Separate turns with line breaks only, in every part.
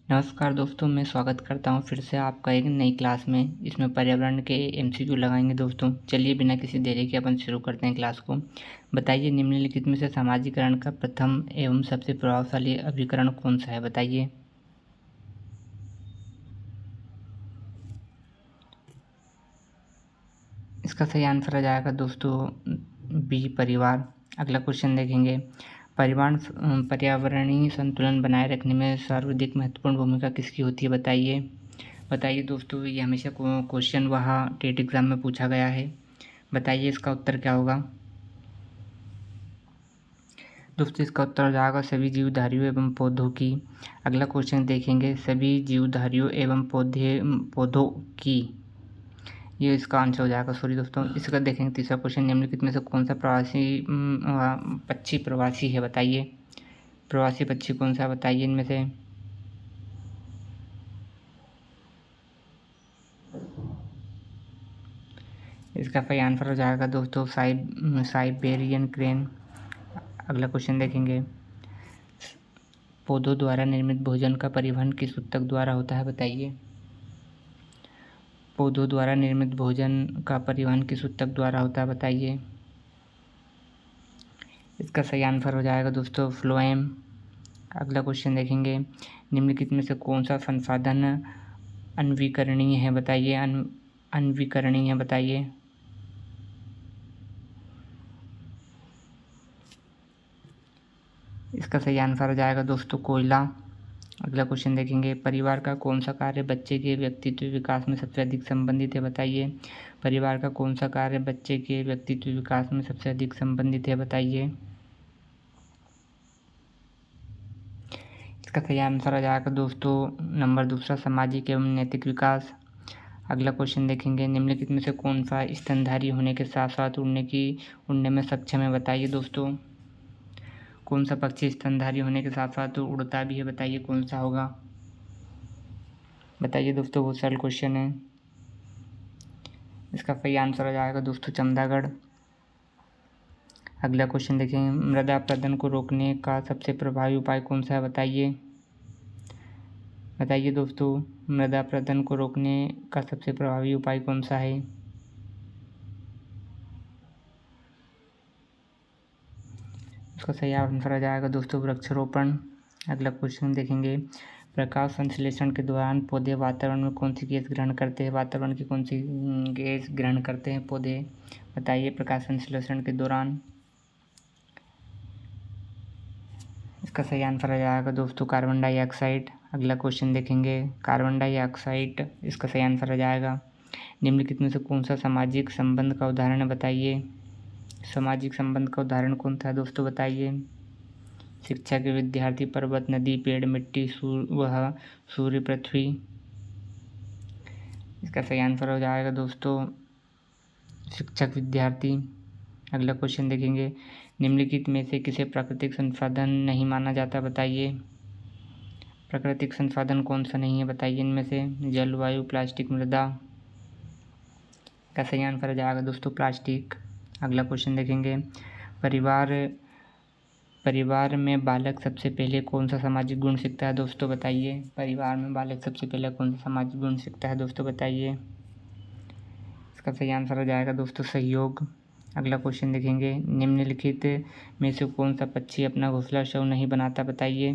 नमस्कार दोस्तों, मैं स्वागत करता हूँ फिर से आपका एक नई क्लास में। इसमें पर्यावरण के एमसीक्यू लगाएंगे दोस्तों। चलिए बिना किसी देरी के अपन शुरू करते हैं क्लास को। बताइए, निम्नलिखित में से सामाजिकरण का प्रथम एवं सबसे प्रभावशाली अभिकरण कौन सा है? बताइए। इसका सही आंसर आ जाएगा दोस्तों बी, परिवार। अगला क्वेश्चन देखेंगे। पर्यावरणीय संतुलन बनाए रखने में सर्वाधिक महत्वपूर्ण भूमिका किसकी होती है? बताइए। बताइए दोस्तों, ये हमेशा क्वेश्चन वहाँ टेट एग्ज़ाम में पूछा गया है। बताइए इसका उत्तर क्या होगा? दोस्तों इसका उत्तर हो जाएगा सभी जीवधारियों एवं पौधों की। अगला क्वेश्चन देखेंगे। सभी जीवधारियों एवं पौधों की, ये इसका आंसर हो जाएगा। सॉरी दोस्तों, इसका देखेंगे तीसरा क्वेश्चन। निम्नलिखित में से कौन सा पक्षी प्रवासी है? बताइए। प्रवासी पक्षी कौन सा? बताइए इनमें से। इसका सही आंसर हो जाएगा दोस्तों साइबेरियन क्रेन। अगला क्वेश्चन देखेंगे। पौधों द्वारा निर्मित भोजन का परिवहन किस ऊतक द्वारा होता है? बताइए। पौधों द्वारा निर्मित भोजन का परिवहन किस ऊतक द्वारा होता है? बताइए। इसका सही आंसर हो जाएगा दोस्तों फ्लोएम। अगला क्वेश्चन देखेंगे। निम्नलिखित में से कौन सा संसाधन अनवीकरणीय है? बताइए। अनवीकरणीय है, बताइए। इसका सही आंसर हो जाएगा दोस्तों कोयला। अगला क्वेश्चन देखेंगे। परिवार का कौन सा कार्य बच्चे के व्यक्तित्व विकास में सबसे अधिक संबंधित है? बताइए। परिवार का कौन सा कार्य बच्चे के व्यक्तित्व विकास में सबसे अधिक संबंधित है? बताइए। इसका सही आंसर आ जाएगा दोस्तों नंबर दूसरा, सामाजिक एवं नैतिक विकास। अगला क्वेश्चन देखेंगे। निम्नलिखित में से कौन सा स्तनधारी होने के साथ साथ उड़ने में सक्षम है? बताइए दोस्तों। कौन सा पक्षी स्तनधारी होने के साथ साथ उड़ता भी है? बताइए कौन सा होगा? बताइए दोस्तों, बहुत सरल क्वेश्चन है। इसका सही आंसर आ जाएगा दोस्तों चमगादड़। अगला क्वेश्चन देखेंगे। मृदा अपरदन को रोकने का सबसे प्रभावी उपाय कौन सा है? बताइए। बताइए दोस्तों, मृदा अपरदन को रोकने का सबसे प्रभावी उपाय कौन सा है? इसका सही आंसर आ जाएगा दोस्तों वृक्षारोपण। अगला क्वेश्चन देखेंगे। प्रकाश संश्लेषण के दौरान पौधे वातावरण में कौन सी गैस ग्रहण करते हैं? वातावरण की कौन सी गैस ग्रहण करते हैं पौधे? बताइए प्रकाश संश्लेषण के दौरान। इसका सही आंसर आ जाएगा दोस्तों कार्बन डाइऑक्साइड। अगला क्वेश्चन देखेंगे। कार्बन डाइऑक्साइड, इसका सही आंसर आ जाएगा। निम्नलिखित में से कौन सा सामाजिक संबंध का उदाहरण है? बताइए। सामाजिक संबंध का उदाहरण कौन सा है दोस्तों? बताइए। शिक्षा के विद्यार्थी, पर्वत, नदी, पेड़, मिट्टी, सूर्य, पृथ्वी। इसका सही आंसर हो जाएगा दोस्तों शिक्षक, विद्यार्थी। अगला क्वेश्चन देखेंगे। निम्नलिखित में से किसे प्राकृतिक संसाधन नहीं माना जाता? बताइए। प्राकृतिक संसाधन कौन सा नहीं है? बताइए इनमें से। जल, वायु, प्लास्टिक, मृदा। का सही आंसर हो जाएगा दोस्तों प्लास्टिक। अगला क्वेश्चन देखेंगे। परिवार में बालक सबसे पहले कौन सा सामाजिक गुण सीखता है? दोस्तों बताइए। परिवार में बालक सबसे पहले कौन सा सामाजिक गुण सीखता है? दोस्तों बताइए। इसका सही आंसर हो जाएगा दोस्तों सहयोग। अगला क्वेश्चन देखेंगे। निम्नलिखित में से कौन सा पक्षी अपना घोंसला स्वयं नहीं बनाता? बताइए।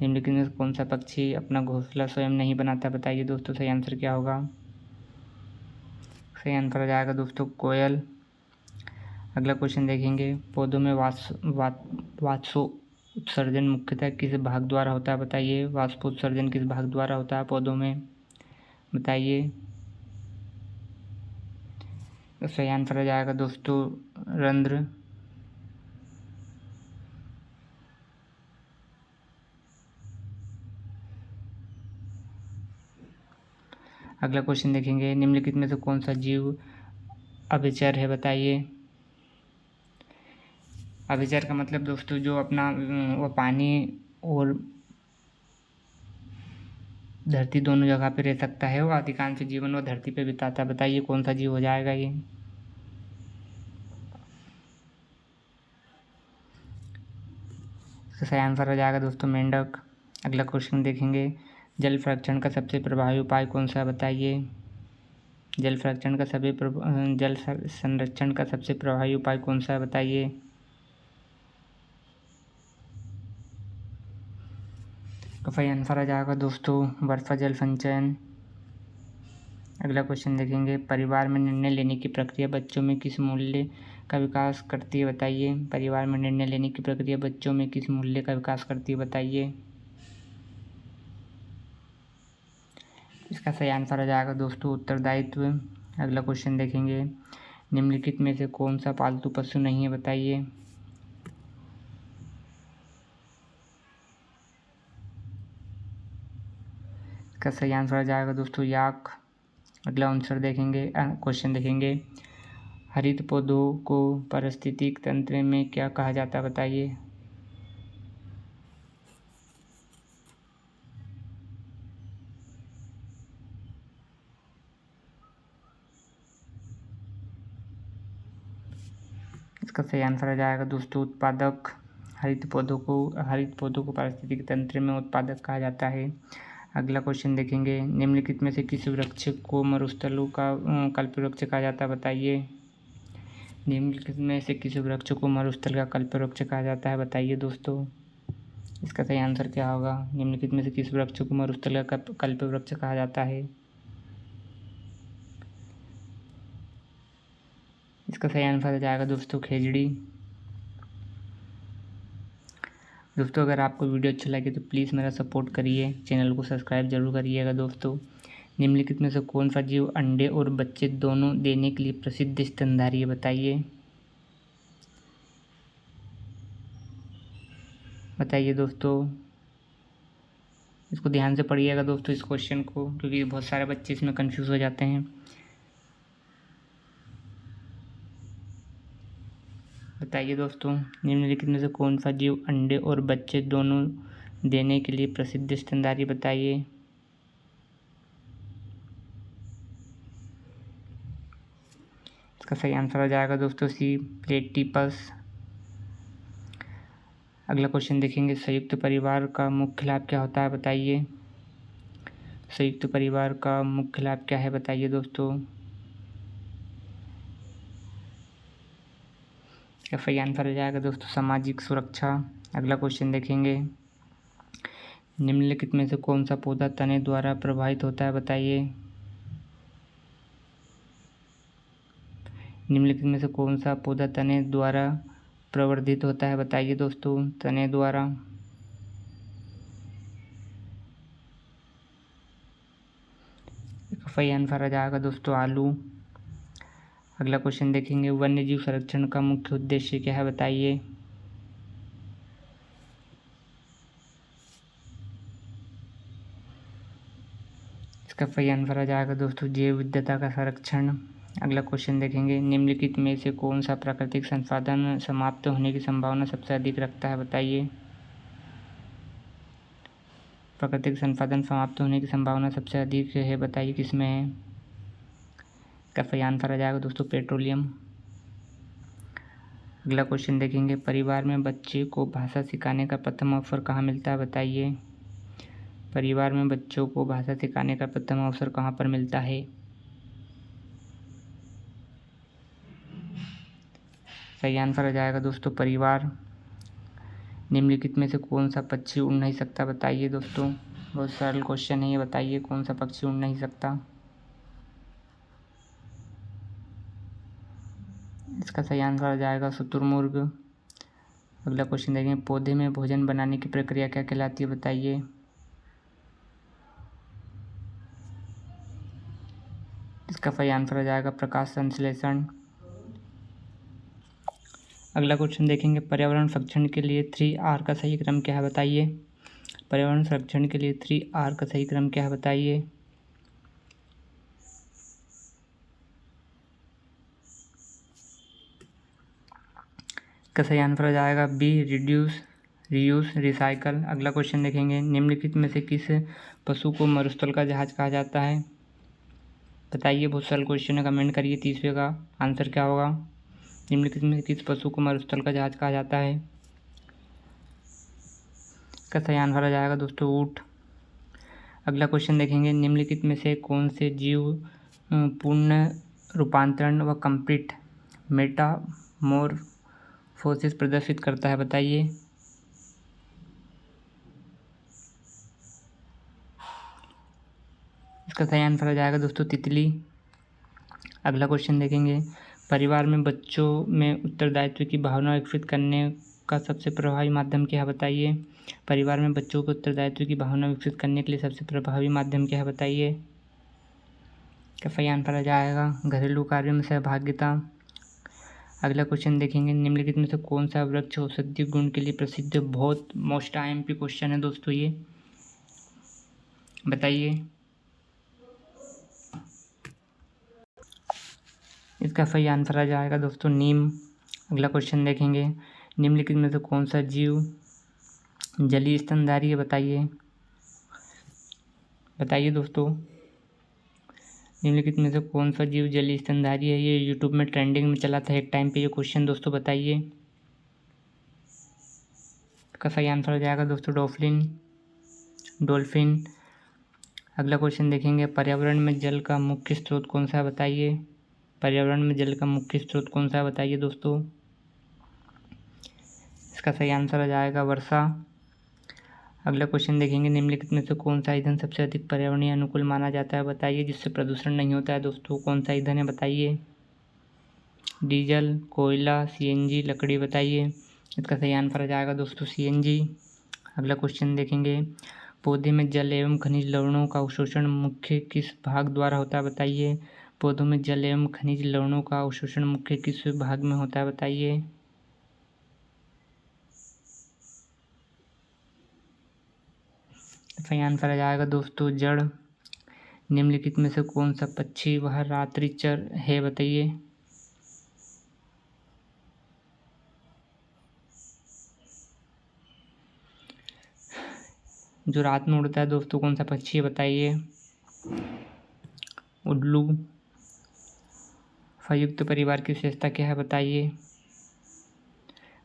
निम्नलिखित में से कौन सा पक्षी अपना घोंसला स्वयं नहीं बनाता? बताइए दोस्तों, सही आंसर क्या होगा? सही आंसर हो जाएगा दोस्तों कोयल। अगला क्वेश्चन देखेंगे। पौधों में वाष्पोत्सर्जन मुख्यतः किस भाग द्वारा होता है? बताइए। वाष्पोत्सर्जन किस भाग द्वारा होता है पौधों में? बताइए। तो सही आंसर आ जाएगा दोस्तों रंध्र। अगला क्वेश्चन देखेंगे। निम्नलिखित में से कौन सा जीव अभिचर है? बताइए। अभिचर का मतलब दोस्तों जो अपना वो पानी और धरती दोनों जगह पे रह सकता है, वो अधिकांश जीवन वो धरती पे बिताता है। बताइए कौन सा जीव हो जाएगा ये? इसका सही आंसर हो जाएगा दोस्तों मेंढक। अगला क्वेश्चन देखेंगे, जल संरक्षण का सबसे प्रभावी उपाय कौन सा बताइए। जल संरक्षण का सबसे प्रभावी उपाय कौन सा है बताइए। तो सही आंसर आ जाएगा दोस्तों वर्षा जल संचयन। अगला क्वेश्चन देखेंगे, परिवार में निर्णय लेने की प्रक्रिया बच्चों में किस मूल्य का विकास करती है बताइए। परिवार में निर्णय लेने की प्रक्रिया बच्चों में किस मूल्य का विकास करती है बताइए। इसका सही आंसर आ जाएगा दोस्तों उत्तरदायित्व। अगला क्वेश्चन देखेंगे, निम्नलिखित में से कौन सा पालतू पशु नहीं है बताइए। इसका सही आंसर आ जाएगा दोस्तों याक। अगला आंसर देखेंगे, क्वेश्चन देखेंगे, हरित पौधों को पारिस्थितिक तंत्र में क्या कहा जाता है बताइए। इसका सही आंसर आ जाएगा दोस्तों उत्पादक। हरित पौधों को पारिस्थितिक तंत्र में उत्पादक कहा जाता है। अगला क्वेश्चन देखेंगे, निम्नलिखित में से किस वृक्ष को मरुस्थलों का कल्पवृक्ष कहा जाता है बताइए। निम्नलिखित में से किस वृक्ष को मरुस्थल का कल्पवृक्ष कहा जाता है बताइए दोस्तों। इसका सही आंसर क्या होगा, निम्नलिखित में से किस वृक्ष को मरुस्थल का कल्पवृक्ष कहा जाता है। इसका सही आंसर आ जाएगा दोस्तों खेजड़ी। दोस्तों अगर आपको वीडियो अच्छा लगे तो प्लीज़ मेरा सपोर्ट करिए, चैनल को सब्सक्राइब जरूर करिएगा दोस्तों। निम्नलिखित में से कौन सा जीव अंडे और बच्चे दोनों देने के लिए प्रसिद्ध स्तनधारी है बताइए। बताइए दोस्तों, इसको ध्यान से पढ़िएगा दोस्तों इस क्वेश्चन को, क्योंकि बहुत सारे बच्चे इसमें कंफ्यूज हो जाते हैं। बताइए दोस्तों, निम्नलिखित में से कौन सा जीव अंडे और बच्चे दोनों देने के लिए प्रसिद्ध स्तनधारी बताइए। इसका सही आंसर आ जाएगा दोस्तों सी प्लेटिपस। अगला क्वेश्चन देखेंगे, संयुक्त परिवार का मुख्य लाभ क्या होता है बताइए। संयुक्त परिवार का मुख्य लाभ क्या है बताइए दोस्तों। इसका सही आंसर आ जाएगा दोस्तों सामाजिक सुरक्षा। अगला क्वेश्चन देखेंगे, निम्नलिखित में से कौन सा पौधा तने द्वारा प्रभावित होता है बताइए। निम्नलिखित में से कौन सा पौधा तने द्वारा प्रवर्धित होता है बताइए दोस्तों। तने द्वारा। सही आंसर आ जाएगा दोस्तों आलू। अगला क्वेश्चन देखेंगे, वन्यजीव संरक्षण का मुख्य उद्देश्य क्या है बताइए। इसका सही आंसर आ जाएगा दोस्तों जैव विविधता का संरक्षण। अगला क्वेश्चन देखेंगे, निम्नलिखित में से कौन सा प्राकृतिक संसाधन समाप्त होने की संभावना सबसे अधिक रखता है बताइए। प्राकृतिक संसाधन समाप्त होने की संभावना सबसे अधिक है बताइए किसमें है। इसका सही आंसर आ जाएगा दोस्तों पेट्रोलियम। अगला क्वेश्चन देखेंगे, परिवार में बच्चे को भाषा सिखाने का प्रथम अवसर कहाँ मिलता है बताइए। परिवार में बच्चों को भाषा सिखाने का प्रथम अवसर कहाँ पर मिलता है। सही आंसर आ जाएगा दोस्तों परिवार। निम्नलिखित में से कौन सा पक्षी उड़ नहीं सकता बताइए दोस्तों। बहुत सरल क्वेश्चन है ये, बताइए कौन सा पक्षी उड़ नहीं सकता। इसका सही आंसर आ जाएगा शुतुरमुर्ग। अगला क्वेश्चन देखेंगे, पौधे में भोजन बनाने की प्रक्रिया क्या कहलाती है बताइए। इसका सही आंसर आ जाएगा प्रकाश संश्लेषण। अगला क्वेश्चन देखेंगे, पर्यावरण संरक्षण के लिए 3R का सही क्रम क्या है बताइए। पर्यावरण संरक्षण के लिए 3R का सही क्रम क्या है बताइए। इसका सही आंसर आ जाएगा बी रिड्यूस रीयूज रिसाइकल। अगला क्वेश्चन देखेंगे, निम्नलिखित में से किस पशु को मरुस्थल का जहाज कहा जाता है बताइए। बहुत सरल क्वेश्चन है, कमेंट करिए 30वें का आंसर क्या होगा। निम्नलिखित में किस पशु को मरुस्थल का जहाज कहा जाता है। इसका सही आंसर आ जाएगा दोस्तों ऊँट। अगला क्वेश्चन देखेंगे, निम्नलिखित में से कौन से जीव पूर्ण रूपांतरण व कंप्लीट मेटामॉर्फोसिस प्रदर्शित करता है, बताइए। इसका सही आंसर आ जाएगा दोस्तों तितली। अगला क्वेश्चन देखेंगे, परिवार में बच्चों में उत्तरदायित्व की भावना विकसित करने का सबसे प्रभावी माध्यम क्या है, बताइए। परिवार में बच्चों को उत्तरदायित्व की भावना विकसित करने के लिए सबसे प्रभावी माध्यम क्या है, बताइए। क्या सही आंसर आ जाएगा घरेलू कार्यों में सहभागिता। अगला क्वेश्चन देखेंगे, निम्नलिखित में से कौन सा वृक्ष औषधीय गुण के लिए प्रसिद्ध है। बहुत मोस्ट IMP क्वेश्चन है दोस्तों ये, बताइए। इसका सही आंसर आ जाएगा दोस्तों नीम। अगला क्वेश्चन देखेंगे, निम्नलिखित में से कौन सा जीव जलीय स्तनधारी है, बताइए। बताइए दोस्तों, निम्नलिखित में से कौन सा जीव जलीय स्तनधारी है। ये यूट्यूब में ट्रेंडिंग में चला था एक टाइम पे ये क्वेश्चन दोस्तों, बताइए। इसका सही आंसर आ जाएगा दोस्तों डॉल्फिन। अगला क्वेश्चन देखेंगे, पर्यावरण में जल का मुख्य स्रोत कौन सा है, बताइए। पर्यावरण में जल का मुख्य स्रोत कौन सा है, बताइए दोस्तों। इसका सही आंसर आ जाएगा वर्षा। अगला क्वेश्चन देखेंगे, निम्नलिखित में से कौन सा ईंधन सबसे अधिक पर्यावरणीय अनुकूल माना जाता है, बताइए, जिससे प्रदूषण नहीं होता है दोस्तों। कौन सा ईंधन है, बताइए। डीजल, कोयला, CNG, लकड़ी, बताइए। इसका सही आंसर आ जाएगा दोस्तों CNG। अगला क्वेश्चन देखेंगे, पौधे में जल एवं खनिज लवणों का अवशोषण मुख्य किस भाग द्वारा होता है, बताइए। पौधों में जल एवं खनिज लवणों का अवशोषण मुख्य किस भाग में होता है, बताइए। सही आंसर आ जाएगा दोस्तों जड़। निम्नलिखित में से कौन सा पक्षी वह रात्रिचर है, बताइए। जो रात में उड़ता है दोस्तों, कौन सा पक्षी है, बताइए। उल्लू। संयुक्त परिवार की विशेषता क्या है, बताइए।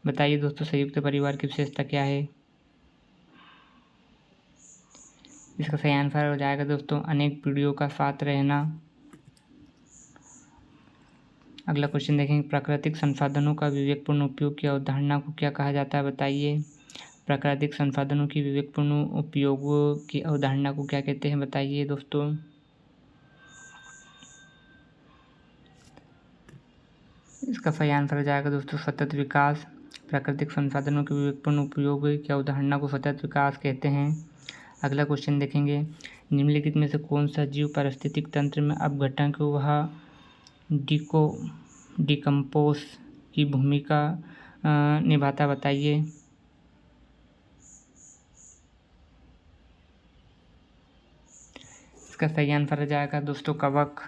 बताइए दोस्तों, संयुक्त परिवार की विशेषता क्या है। इसका सही आंसर हो जाएगा दोस्तों अनेक पीढ़ियों का साथ रहना। अगला क्वेश्चन देखेंगे, प्राकृतिक संसाधनों का विवेकपूर्ण उपयोग की अवधारणा को क्या कहा जाता है, बताइए। प्राकृतिक संसाधनों की विवेकपूर्ण उपयोग की अवधारणा को क्या कहते हैं, बताइए दोस्तों। इसका सही आंसर हो जाएगा दोस्तों सतत विकास। प्राकृतिक संसाधनों के विवेकपूर्ण उपयोग की अवधारणा को सतत विकास कहते हैं। अगला क्वेश्चन देखेंगे, निम्नलिखित में से कौन सा जीव पारिस्थितिक तंत्र में अपघटन को वह डिकम्पोज की भूमिका निभाता, बताइए। इसका सही आंसर आ जाएगा दोस्तों कवक।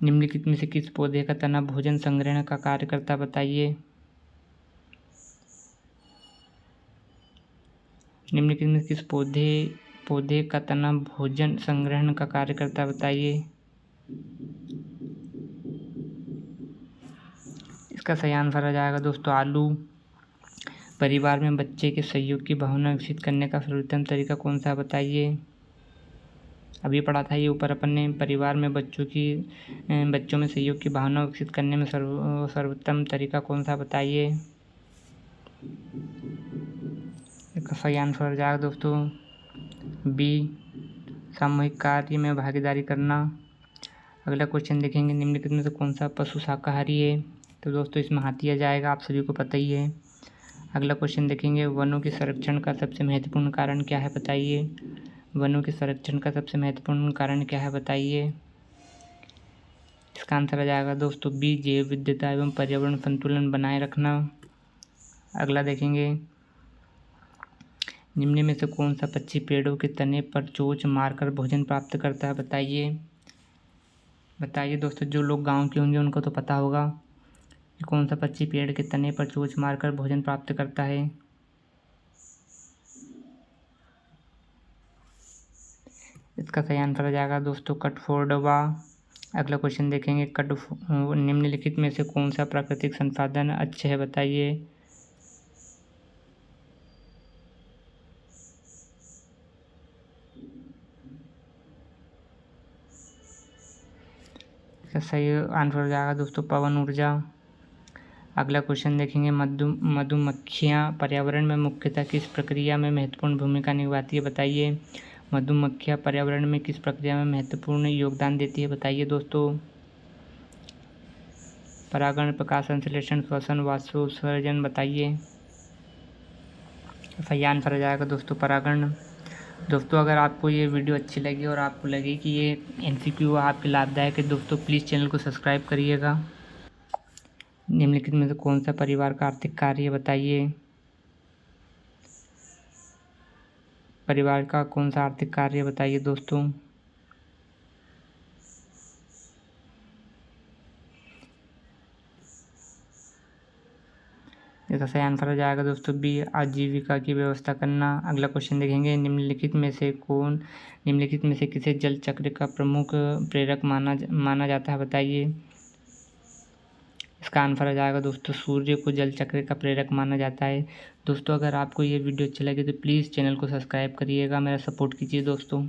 निम्नलिखित में से किस पौधे का तना भोजन संग्रहण का कार्य करता है, बताइए। निम्नलिखित में किस पौधे का तना भोजन संग्रहण का कार्य करता है, बताइए। इसका सही आंसर आ जाएगा दोस्तों आलू। परिवार में बच्चे के सहयोग की भावना विकसित करने का सर्वोत्तम तरीका कौन सा है, बताइए। अभी पढ़ा था ये ऊपर अपन ने, परिवार में बच्चों में सहयोग की भावना विकसित करने में सर्वोत्तम तरीका कौन सा, बताइए। इसका सही आंसर हो जाएगा दोस्तों B, सामूहिक कार्य में भागीदारी करना। अगला क्वेश्चन देखेंगे, निम्नलिखित में से कौन सा पशु शाकाहारी है, तो दोस्तों इसमें हाथी आ जाएगा, आप सभी को पता ही है। अगला क्वेश्चन देखेंगे, वनों के संरक्षण का सबसे महत्वपूर्ण कारण क्या है, बताइए। वनों के संरक्षण का सबसे महत्वपूर्ण कारण क्या है, बताइए। इसका आंसर आ जाएगा दोस्तों B, जैव विविधता एवं पर्यावरण संतुलन बनाए रखना। अगला देखेंगे, निम्न में से कौन सा पक्षी पेड़ों के तने पर चोंच मारकर भोजन प्राप्त करता है, बताइए। बताइए दोस्तों, जो लोग गांव के होंगे उनको तो पता होगा कि कौन सा पक्षी पेड़ के तने पर चोंच मारकर भोजन प्राप्त करता है। इसका सही आंसर आ जाएगा दोस्तों कठफोड़वा। अगला क्वेश्चन देखेंगे, निम्नलिखित में से कौन सा प्राकृतिक संसाधन अच्छे है, बताइए। इसका सही आंसर हो जाएगा दोस्तों पवन ऊर्जा। अगला क्वेश्चन देखेंगे, मधुमक्खियाँ पर्यावरण में मुख्यतः किस प्रक्रिया में महत्वपूर्ण भूमिका निभाती है बताइए। मधुमक्खियाँ पर्यावरण में किस प्रक्रिया में महत्वपूर्ण योगदान देती है बताइए दोस्तों। परागण, प्रकाश संश्लेषण, श्वसन, वाष्पोत्सर्जन बताइए। सही आंसर हो जाएगा दोस्तों परागण। दोस्तों अगर आपको ये वीडियो अच्छी लगी और आपको लगे कि ये एमसीक्यू आपके लाभदायक है दोस्तों, प्लीज़ चैनल को सब्सक्राइब करिएगा। निम्नलिखित में से कौन सा परिवार का आर्थिक कार्य बताइए। परिवार का कौन सा आर्थिक कार्य बताइए दोस्तों। इसका सही आंसर हो जाएगा दोस्तों बी, आजीविका की व्यवस्था करना। अगला क्वेश्चन देखेंगे, निम्नलिखित में से किसे जल चक्र का प्रमुख प्रेरक माना जाता है बताइए। इसका आंसर हो जाएगा दोस्तों सूर्य को जल चक्र का प्रेरक माना जाता है। दोस्तों अगर आपको ये वीडियो अच्छी लगे तो प्लीज़ चैनल को सब्सक्राइब करिएगा, मेरा सपोर्ट कीजिए दोस्तों।